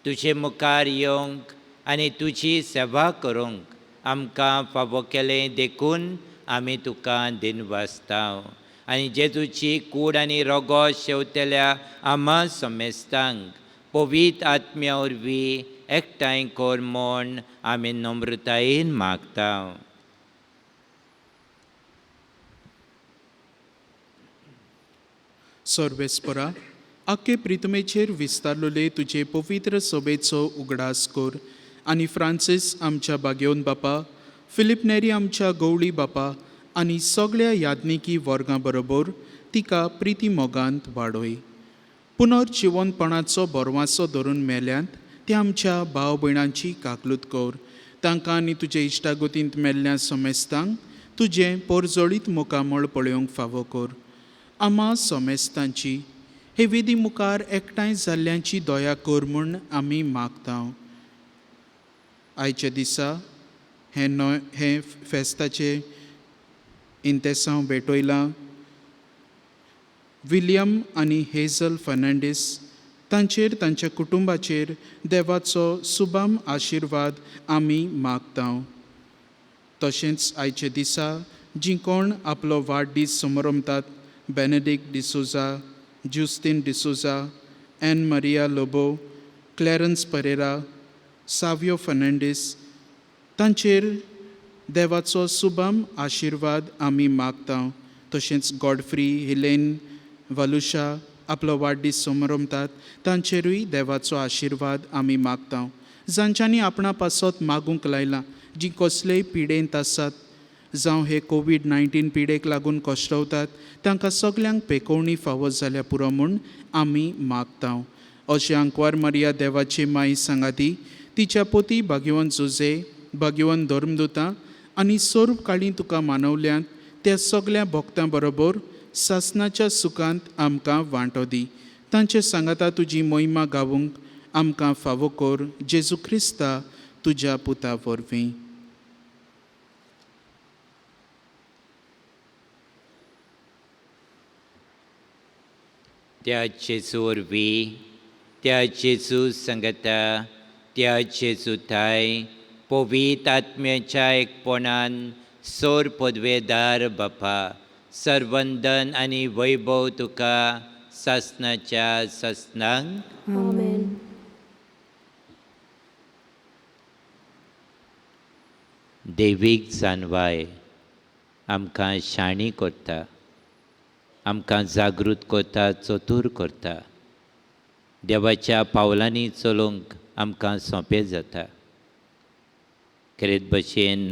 तुजे मुखार येवंक आनी तुजी सेवा करूंक आमकां फावो केलें देखून आमी तुका दिनवासता. आनी जेजूची कूड आनी रोगो शेवतेल्या आम्हा सोमेस्तांक पवित्र आत्म्या वरवीं एकठांय कर म्हूण आमी नम्रतायेन मागता. सर्वेस्परा, आख्खे प्रितमेचेर विस्तारलोले तुजे पवित्र सभेचो उगडास कर आनी फ्रांसीस आमच्या बागेवन बापा, फिलिप नेरी आमच्या गवळी बापा आनी सगळ्या याज्ञिकी वर्गां बरोबर तिका प्रिती मोगांत वाडय. पुनर्जीवनपणाचो बोरवांसो धरून मेल्यांत ते आमच्या भाव भयणांची काकलूत कर. तांकां आनी तुजे इश्टागतींत मेल्ल्या सोमेस्तांक तुजें पोरजोळीत मुखामळ पळोवंक फावो कर. आम्हा सोमेस्तांची हे विधी मुखार एकठांय जाल्ल्यांची दया कर म्हूण आमी मागता. आयच्या दिसा हे फेस्ताचे इंतेसांव भेटयलां विलियम आनी हेझल फर्नांडीस, तांचेर तांच्या कुटुंबाचेर देवाचो सुबाम आशिर्वाद आमी मागता. तशेंच आयचे दिसा जीं कोण आपलो वाडदीस समारंभतात, बेनेडिक्ट डिसोजा, ज्युस्तीन डिसोजा, एन मारिया लोबो, क्लॅरन्स परेरा, सावियो फर्नांडीस, तांचेर देवाचो सुबाम आशिर्वाद आमी मागता. तशेंच गॉडफ्री, हिलेन, वालुशा आपलो वाडदीस समारंभतात, तांचेरूय देवाचो आशिर्वाद आमी मागता. जांच्यांनी आपणा पासत मागूंक लायलां, जीं कसलेय पिडेंत आसात जावं हे कोवीड-19 पिडेक लागून कश्टवतात, तांकां सगल्यांक पेकोवणी फावो जाल्या पुरो म्हूण आमी मागता. अशें आंकवार मारिया देवाची माई सांगाती, तिच्या पोती भाग्यवन जोजे, भाग्यवन धर्मदुतां आनी सोर्ब काळी तुका मानवल्यांत त्या सगल्या भक्तां बरोबर सासणाच्या सुखांत आमकां वांटो दी. तांचे सांगाता तुजी महिमा गावूंक आमकां फावो कर. जेजू क्रिस्ता तुज्या पुता वरवीं. त्या जेजू वरवीं, त्या जेजू सांगता, त्या जेजू थाय पवित्र आत्म्याच्या एकपणान सोर पदवेदार बापा, सरवंदन आनी वैभव तुका ससनाच्या ससनांक. आमेन. देवीक जानवाय आमकां शाणी करता, आमकां जागृत करता, चतूर करता. देवाच्या पावलांनी चलूंक आमकां सोंपें जाता. खरेच भशेन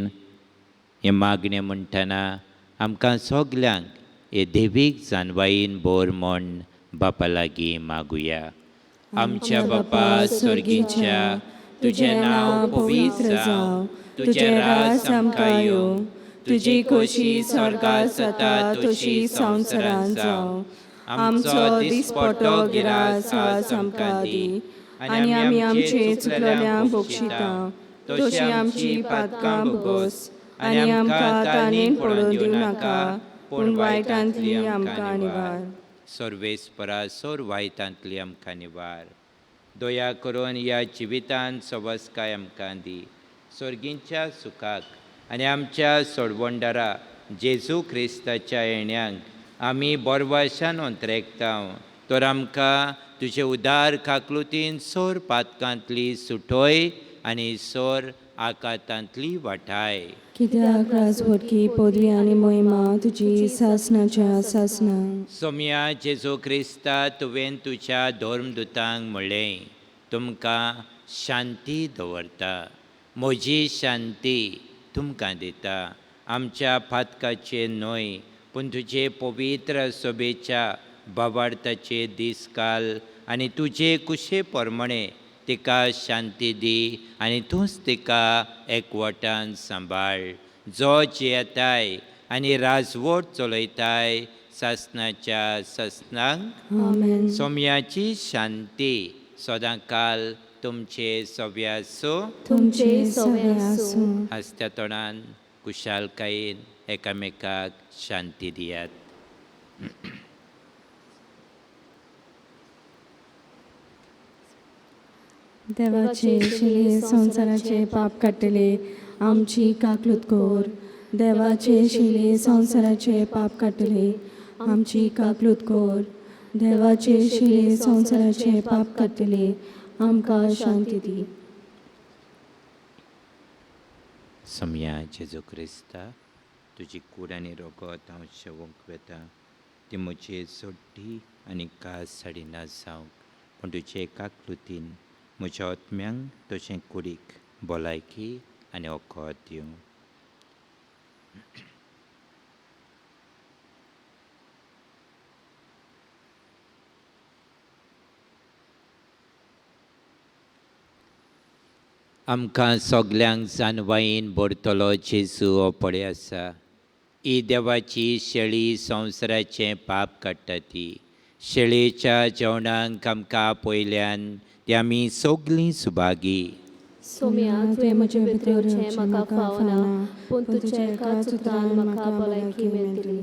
हें मागणें म्हणटना आमकां सगल्यांक हे देवीक जानवाईन बोर म्हण बापा लागीं मागुया. आमच्या बापा स्वर्गीच्या, तुजें नांव पवित्र जावं, तुजें राज आमकां येवं, तुजी खोशी स्वर्गांत जाता तशी संवसारांत जावं. आमचो दिसपटो गिरास आज आमकां दी, आनी आमी आमचे चुकलेल्यांक बक्षिता, तशी आमची पातकां भोगोस, आनी आमकां ताणेन पडून दिवं नाका, पूण वायटांतली आमकां निवार. सर्वेस्परा सोर वायटांतली आमकां निवार. दया करून ह्या जिवितांत सवस्काय आमकां दी. स्वर्गींच्या सुखाक आनी आमच्या सोडवंडारा जेजू क्रिस्ताच्या येण्याक आमी बोरवाशान अंतरेकतांव. तर आमकां तुजे उदार काकलुतीन सोर पातकांतली सुटोय आनी सोर आकांतांतली वाटाय. कित्याक राजवटकी पदवी आनी मोहिमा तुजी सासनाच्या सासनां. सोम्या जेजू क्रिस्ता तुवें तुज्या धर्मदुतांक म्हणलें, तुमकां शांती दवरता, म्हजी शांती तुमकां दिता. आमच्या पातकाचे न्हय, पूण तुजे पवित्र सोबेच्या बाबार्थाचे दीस काल आनी तुजे कुशे प्रमाणे तिका शांती दी, आनी तूंच तिका एकवटान सांबाळ. जो जियेताय आनी राजवट चलयताय सासनाच्या ससनांक. आमेन. सोम्याची शांती सदांकाल तुमचे सव्या आसूं. तुमचे सवे आसूं. हसत्या तोंडान कुशालकायेन एकामेकाक शांती दियात. देवाचे शिले संसाराचे पाप काडटले आमची काकलूत कोर. देवाचे शिले संसाराचे पाप काडटले आमची काकलूत कोर. देवाचे शिले संसाराचे पाप काडटले आमकां शांती दी. सम्या जेजू क्रिस्ता, तुजी कूड आनी रोगत हांव शेवूंक वेता. ती म्हजी सोड्डी आनी कास साडिना जावंक, पूण तुजे काकलुतीन म्हज्या आत्म्यांक तशें कुडीक भलायकी आनी वखद दिवं. आमकां सगल्यांक जानवाईन बोरतलो जेजू हो पडे आसा. ही देवाची शेळी संवसाराचें पाप काडटा ती. शेळयेच्या जेवणाक आमकां पयल्यान ती आमी सगलीं सुभागी. सोम्या तुवें म्हजे भितर येवचें म्हाका फावना, पूण तुज्या एकाच उतरान म्हाका भलायकी मेळटली.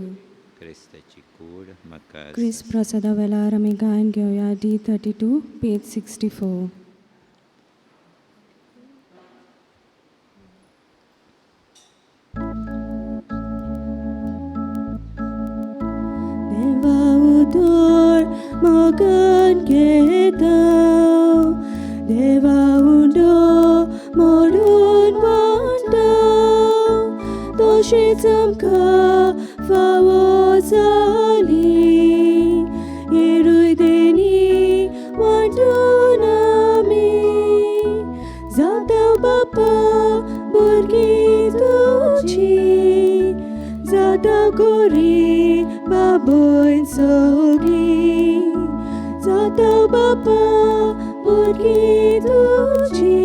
क्रिस्ताची कूड म्हाका क्रिस्त प्रसादा वेळार आमी गायन घेवया D32 पेज 64. देवा उदोर मोगन घेता, देवा उंडो मोडून वांटा, तशेंच आमकां फावो जाली. येरूय देनी वांटून आमी जाता बापा भुरगीं तुजी, जाता गोरी बाबोयन सगळी, जाता बापा भुरगीं तुजी,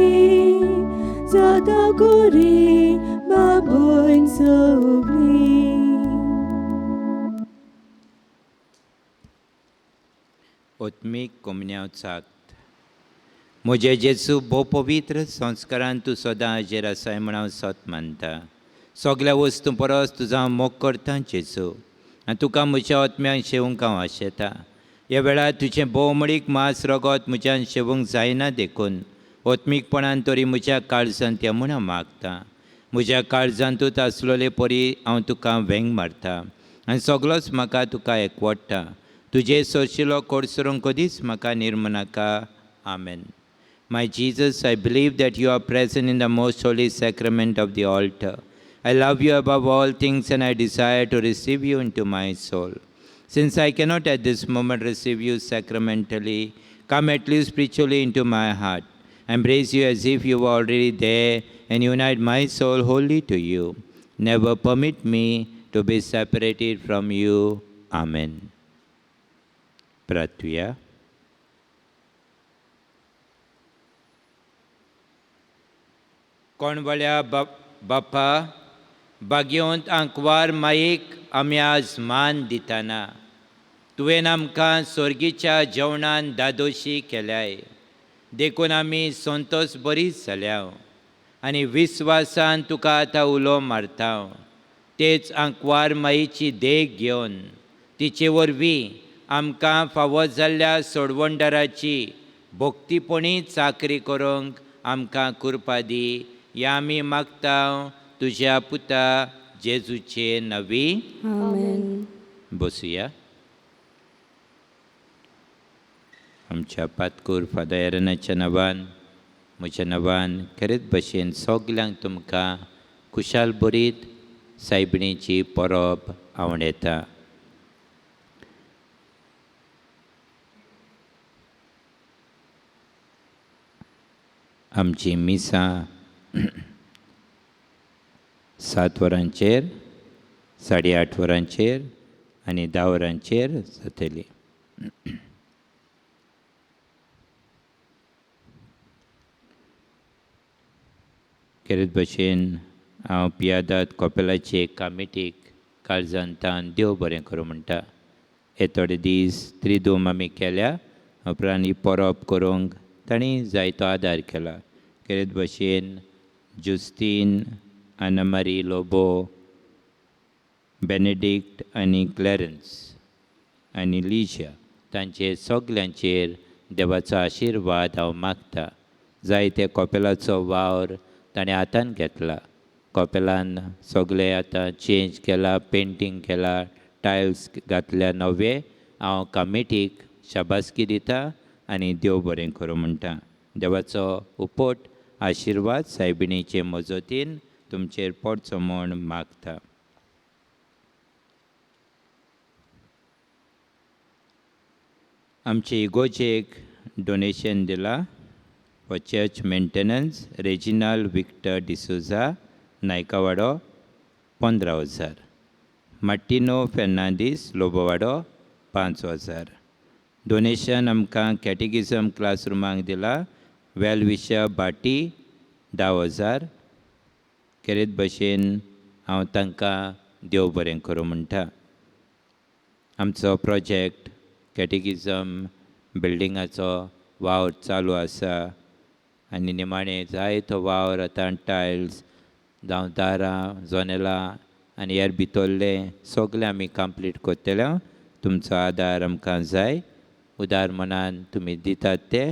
जाता गोरी बाबोयन सगळी. ओत्मीक कोमन्यावचाक. म्हजे जेजू भोव पवित्र संस्कारान तूं सदां हाजेर आसाय म्हण हांव सत मानता. सगल्या वस्तू परस तुजो हांव मोग करता जेजू, आनी तुका म्हज्या आत्म्यान शेवूंक हांव आशेता. ह्या वेळार तुजें भोवमळीक मांस रगत म्हज्यान शेवूंक जायना देखून ओत्मीकपणान तरी म्हज्या काळजांत त्या म्हूण हांव मागतां. म्हज्या काळजांतूच आसलोले परी हांव तुका वेंग मारता आनी सगळोच म्हाका तुका एकवटता. तुजे सोशिलो कोडसरूंक कधीच म्हाका निर्मनाका. आमेन. My Jesus, I believe that you are present in the most holy sacrament of the altar. I love you above all things and I desire to receive you into my soul. Since I cannot at this moment receive you sacramentally, come at least spiritually into my heart. Embrace you as if you were already there and unite my soul wholly to you. Never permit me to be separated from you. Amen. Pratya. कोणवळ्या बाप्पा, भाग्यवंत आंकवार मायेक आमी आज मान दिताना तुवें आमकां स्वर्गीच्या जेवणान दादोशी केल्याय. देखून आमी संतोश बरीच जाल्या आनी विस्वासान तुका आतां उलो मारता. तेच आंकवार मायेची देख घेवन तिचे वरवीं आमकां फावो जाल्ल्या सोडवणदाराची भोक्तीपणी चाकरी करूंक आमकां कृपा दी. या आमी मागता तुज्या पुता जेजूचे नवी. आमेन. बसुया. आमच्या पातकूर फादर एरनाच्या नांवान म्हज्या नांवान खरेंच भशेन सगल्यांक तुमकां खुशाल बरीत सायबिणीची परब आवडटा. आमची मिसां 7 वरांचेर, 8:30 वरांचेर आनी 10 वरांचेर जातली. खरेंच भशेन हांव पियादाद कॉपेलाचे कमिटीक काळजांतान देव बरें करूं म्हणटा. हे थोडे दीस त्रिदूम आमी केल्या उपरांत ही परब करूंक तांणी जायतो आदार केला. खरेंच भशेन जुस्तीन, आनामारी लोबो, बेनेडिक्ट आनी क्लॅरन्स आनी लिजिया तांचे सगल्यांचेर देवाचो आशिर्वाद हांव मागता. जायते कॉपेलाचो वावर ताणें हातान घेतला. कॉपेलान सगळे आतां चेंज केला, पेंटींग केला, टायल्स घातल्या नवे. हांव कमिटीक शाबासकी दिता आनी देव बरें करूं म्हणटा. देवाचो उपोट आशिर्वाद सायबिणीचे मजतीन तुमचेर पडचो म्हूण मागता. आमचे इगोजेक डोनेशन दिलां for church maintenance. Reginald Victor D'Souza, Naikawado 15,000. Martino Fernandes, Lobowado 5,000. Donation आमकां कॅटेगिजम क्लासरुमांक दिलां वेलविशा भाटी 10,000. खरेंच भशेन हांव तांकां देव बरें करूं म्हणटा. आमचो प्रोजेक्ट कॅटेगिजम बिल्डिंगाचो वावर चालू आसा आनी निमाणें जायतो वावर आतां टायल्स जावं दारां, जनेलां आनी हेर भितरले सगळें आमी कंप्लीट करतले. तुमचो आदार आमकां जाय. उदार मनान तुमी दितात ते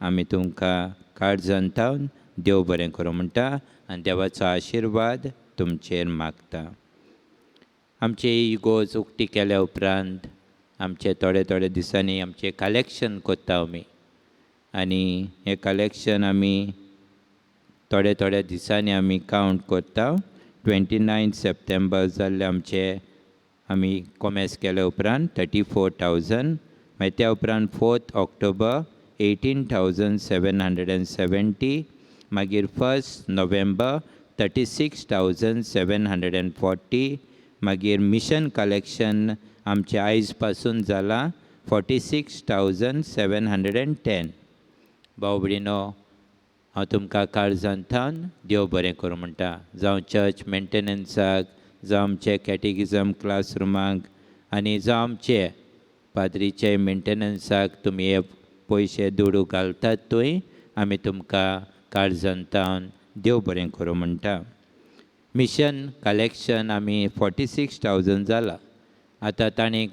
आमी तुमकां काळजांतावन देव बरें करूं म्हणटा आनी देवाचो आशिर्वाद तुमचेर मागता. आमचे इगोज उक्ती केल्या उपरांत आमचे थोडे दिसांनी आमचें कलेक्शन करता आमी आनी हें कलेक्शन आमी थोड्या दिसांनी आमी कावंट करता. 29 सप्टेंबर जाल्ले आमचे आमी कॉमेस केल्या उपरांत 34,000. मागीर त्या उपरांत 4 ऑक्टोबर 18,770. मागीर 1 नोव्हेंबर 36,740. मागीर मिशन कलेक्शन आमचें आयज पासून जालां 46,710. भाव भयणीनो, हांव तुमकां काळजांतान देव बरें करूं म्हणटा. जावं चर्च मेंटेनन्साक, जावं आमचे कॅटेगिजम क्लासरुमांक आनी जावं आमचे पाद्रीचे मेंटेनन्साक तुमी हे पयशे दुडू घालतात थंय आमी तुमकां काळजांतान देव बरें करूं म्हणटा. मिशन कलेक्शन आमी 46,000 जालां. आतां ताणें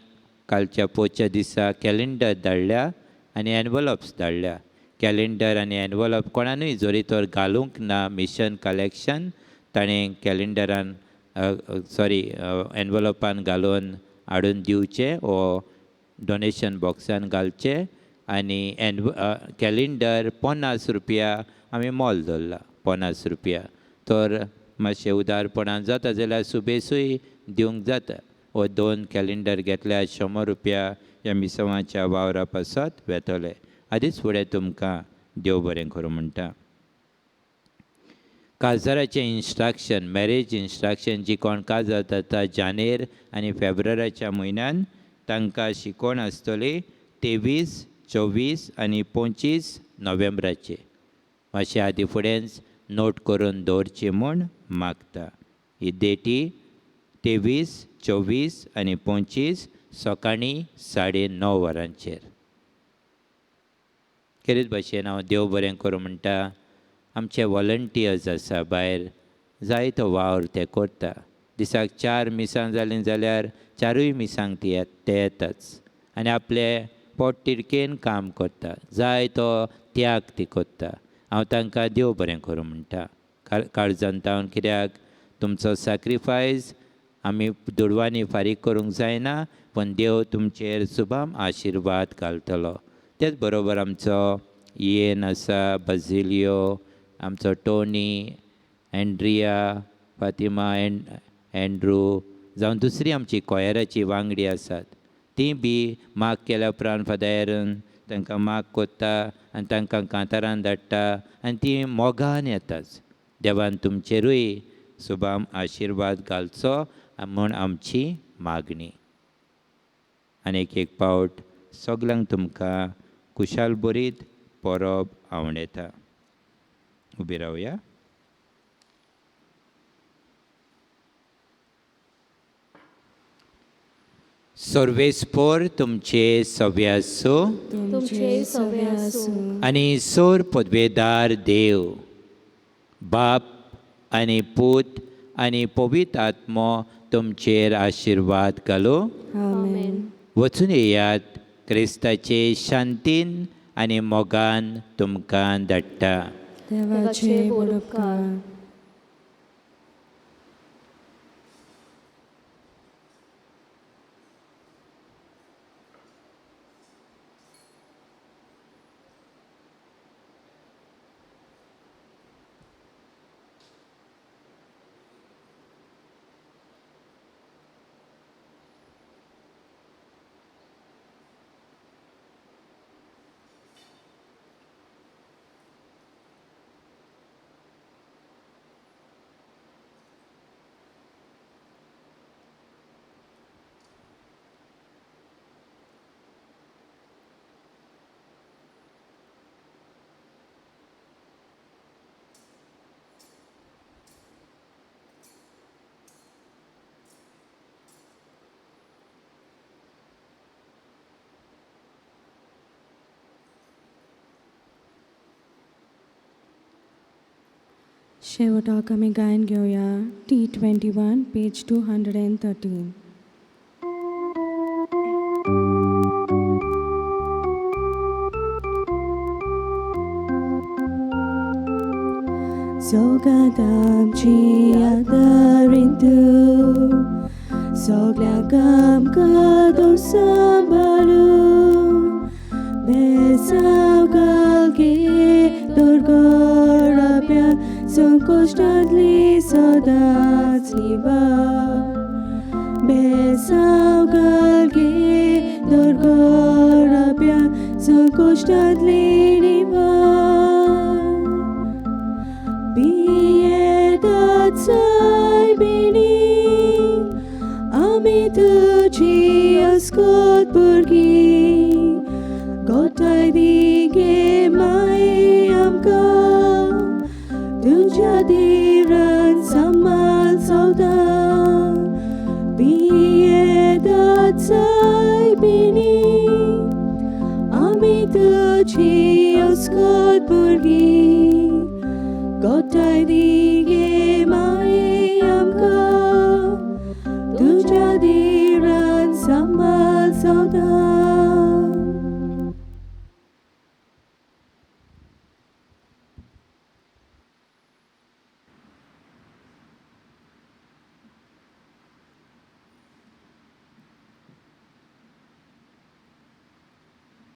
कालच्या पोच्या दिसा कॅलेंडर धाडल्या आनी एनवलप्स धाडल्या. कॅलेंडर आनी एनवलप कोणानूय जोरी तर घालूंक ना मिशन कलेक्शन ताणें कॅलेंडरान एनवलपान घालून हाडून दिवचे वो डोनेशन बॉक्सान घालचे आनी कॅलेंडर ₹50 आमी मोल दवरला ₹50 तर मातशें उदारपणान जाता जाल्यार सुबेसूय दिवंक जाता वो 2 कॅलेंडर घेतल्यार ₹100 ह्या मिसवांच्या वावरा पासत वेतले आदींच फुडें तुमकां देव बरें करूं म्हणटा. काजाराचें इन्स्ट्रक्शन मॅरेज इन्स्ट्रक्शन जी कोण काजार जाता जानेर आनी फेब्रुवारीच्या म्हयन्यान तांकां शिकोवण आसतली 23, 24 आनी 25 नोव्हेंबराचे मातशें आदीं फुडेंच नोट करून दवरची म्हूण मागता. ही डेटी 23, 24 आनी 25 सकाळीं 9:30 वरांचेर. खेरीत भाशेन हांव देव बरें करूं म्हणटा. आमचे वॉलंटियर्स आसा भायर जायतो वावर ते करता. दिसाक 4 मिसां जालीं जाल्यार 4 मिसांक ते येताच आनी आपले पोट तिडकेन काम करता. जायतो त्याग ती करता. हांव तांकां देव बरें करूं म्हणटा. काळजांतावन कित्याक तुमचो सॅक्रिफायस आमी दुडवांनी फारीक करूंक जायना पण देव तुमचेर सुभाम आशिर्वाद घालतलो. तेच बरोबर आमचो इयेन आसा, बजिलियो, आमचो टोनी, एंड्रिया, फातिमा, एंड्रू जावं दुसरी आमची कोयराची वांगडी आसात तीं बी माग केल्या उपरांत फादरान तांकां माग कोत्ता आनी तांकां कांतारान धाडटा आनी तीं मोगान येतात. देवान तुमचेरूय सुभाम आशिर्वाद घालचो म्हूण आमची मागणी. आनी एक पावट सगल्यांक तुमकां कुशाल बरीत परब आवंडयता. उबी रावया. सर्वेस्पोर तुमचे सव्य आसूं तुमचे सव्य आसूं आनी सोर पदवेदार देव बाप आनी पूत आनी पवित्र आत्मो तुमचेर आशिर्वाद घालो. आमेन. वचून येयात क्रिस्ताचे शांतीन आनी मोगान तुमकां धाडटा. देवाचे उपकार. शेवटाक आमी गायन घेवया T21 page 213. Zogad amchi adarin tu Zoglag amkador sambalu Besawgalge dorgorapya Sankoštadli sodacli var Besawgalge dorgorapya Sankoštadli var Biedat saibini Ami tuci askot burgi Gotai dige mai amka Tuja diran samal sauda Biedat saibini Ami tuci askot burgi Gotai dige